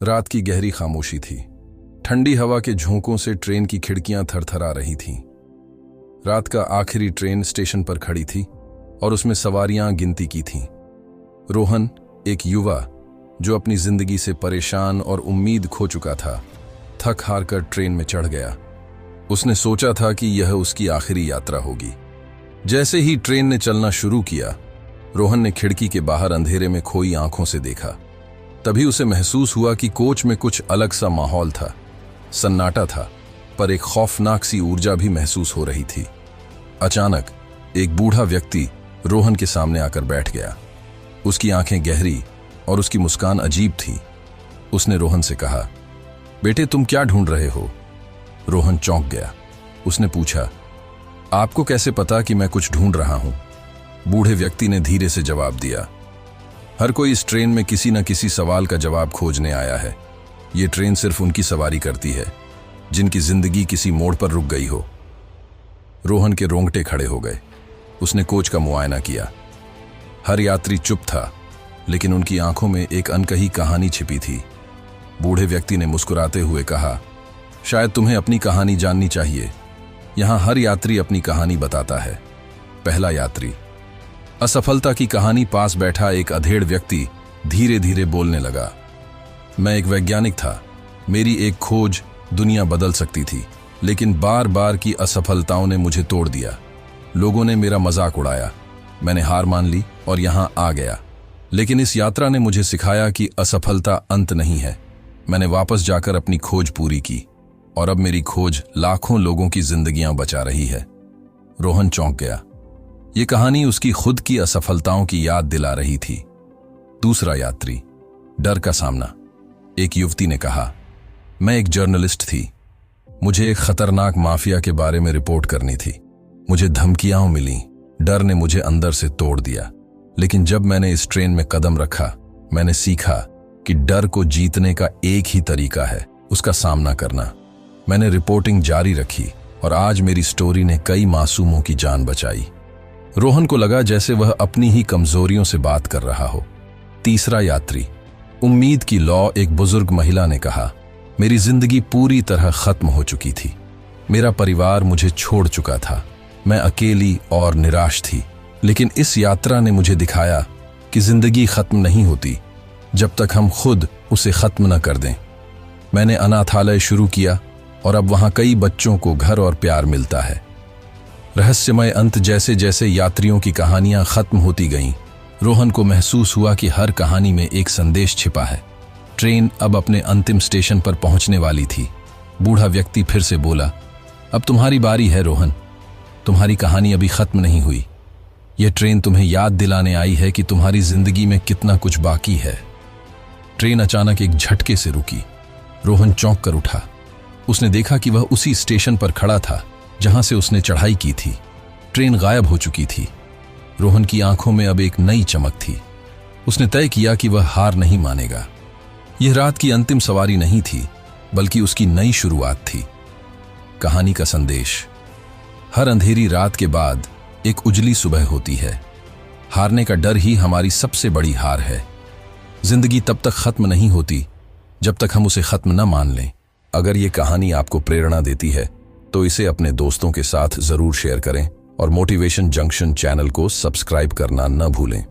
रात की गहरी खामोशी थी। ठंडी हवा के झोंकों से ट्रेन की खिड़कियां थरथरा रही थीं। रात का आखिरी ट्रेन स्टेशन पर खड़ी थी और उसमें सवारियां गिनती की थीं। रोहन, एक युवा जो अपनी जिंदगी से परेशान और उम्मीद खो चुका था, थक हार कर ट्रेन में चढ़ गया। उसने सोचा था कि यह उसकी आखिरी यात्रा होगी। जैसे ही ट्रेन ने चलना शुरू किया, रोहन ने खिड़की के बाहर अंधेरे में खोई आंखों से देखा। तभी उसे महसूस हुआ कि कोच में कुछ अलग सा माहौल था। सन्नाटा था, पर एक खौफनाक सी ऊर्जा भी महसूस हो रही थी। अचानक एक बूढ़ा व्यक्ति रोहन के सामने आकर बैठ गया। उसकी आंखें गहरी और उसकी मुस्कान अजीब थी। उसने रोहन से कहा, बेटे, तुम क्या ढूंढ रहे हो? रोहन चौंक गया। उसने पूछा, आपको कैसे पता कि मैं कुछ ढूंढ रहा हूं? बूढ़े व्यक्ति ने धीरे से जवाब दिया, हर कोई इस ट्रेन में किसी न किसी सवाल का जवाब खोजने आया है। ये ट्रेन सिर्फ उनकी सवारी करती है जिनकी जिंदगी किसी मोड़ पर रुक गई हो। रोहन के रोंगटे खड़े हो गए। उसने कोच का मुआयना किया। हर यात्री चुप था, लेकिन उनकी आंखों में एक अनकही कहानी छिपी थी। बूढ़े व्यक्ति ने मुस्कुराते हुए कहा, शायद तुम्हें अपनी कहानी जाननी चाहिए। यहां हर यात्री अपनी कहानी बताता है। पहला यात्री। असफलता की कहानी पास बैठा एक अधेड़ व्यक्ति धीरे धीरे बोलने लगा, मैं एक वैज्ञानिक था। मेरी एक खोज दुनिया बदल सकती थी, लेकिन बार बार की असफलताओं ने मुझे तोड़ दिया। लोगों ने मेरा मजाक उड़ाया। मैंने हार मान ली और यहां आ गया। लेकिन इस यात्रा ने मुझे सिखाया कि असफलता अंत नहीं है। मैंने वापस जाकर अपनी खोज पूरी की और अब मेरी खोज लाखों लोगों की जिंदगियां बचा रही है। रोहन चौंक गया। ये कहानी उसकी खुद की असफलताओं की याद दिला रही थी। दूसरा यात्री। डर का सामना। एक युवती ने कहा, मैं एक जर्नलिस्ट थी। मुझे एक खतरनाक माफिया के बारे में रिपोर्ट करनी थी। मुझे धमकियां मिली। डर ने मुझे अंदर से तोड़ दिया। लेकिन जब मैंने इस ट्रेन में कदम रखा, मैंने सीखा कि डर को जीतने का एक ही तरीका है, उसका सामना करना। मैंने रिपोर्टिंग जारी रखी और आज मेरी स्टोरी ने कई मासूमों की जान बचाई। रोहन को लगा जैसे वह अपनी ही कमजोरियों से बात कर रहा हो। तीसरा यात्री। उम्मीद की लौ। एक बुजुर्ग महिला ने कहा, मेरी जिंदगी पूरी तरह खत्म हो चुकी थी। मेरा परिवार मुझे छोड़ चुका था। मैं अकेली और निराश थी। लेकिन इस यात्रा ने मुझे दिखाया कि जिंदगी खत्म नहीं होती जब तक हम खुद उसे खत्म न कर दें। मैंने अनाथालय शुरू किया और अब वहां कई बच्चों को घर और प्यार मिलता है। रहस्यमय अंत। जैसे जैसे यात्रियों की कहानियां खत्म होती गईं, रोहन को महसूस हुआ कि हर कहानी में एक संदेश छिपा है। ट्रेन अब अपने अंतिम स्टेशन पर पहुंचने वाली थी। बूढ़ा व्यक्ति फिर से बोला, अब तुम्हारी बारी है रोहन। तुम्हारी कहानी अभी खत्म नहीं हुई। यह ट्रेन तुम्हें याद दिलाने आई है कि तुम्हारी जिंदगी में कितना कुछ बाकी है। ट्रेन अचानक एक झटके से रुकी। रोहन चौंक कर उठा। उसने देखा कि वह उसी स्टेशन पर खड़ा था जहां से उसने चढ़ाई की थी। ट्रेन गायब हो चुकी थी। रोहन की आंखों में अब एक नई चमक थी। उसने तय किया कि वह हार नहीं मानेगा। यह रात की अंतिम सवारी नहीं थी, बल्कि उसकी नई शुरुआत थी। कहानी का संदेश। हर अंधेरी रात के बाद एक उजली सुबह होती है। हारने का डर ही हमारी सबसे बड़ी हार है। जिंदगी तब तक खत्म नहीं होती जब तक हम उसे खत्म न मान लें। अगर ये कहानी आपको प्रेरणा देती है तो इसे अपने दोस्तों के साथ जरूर शेयर करें और मोटिवेशन जंक्शन चैनल को सब्सक्राइब करना न भूलें।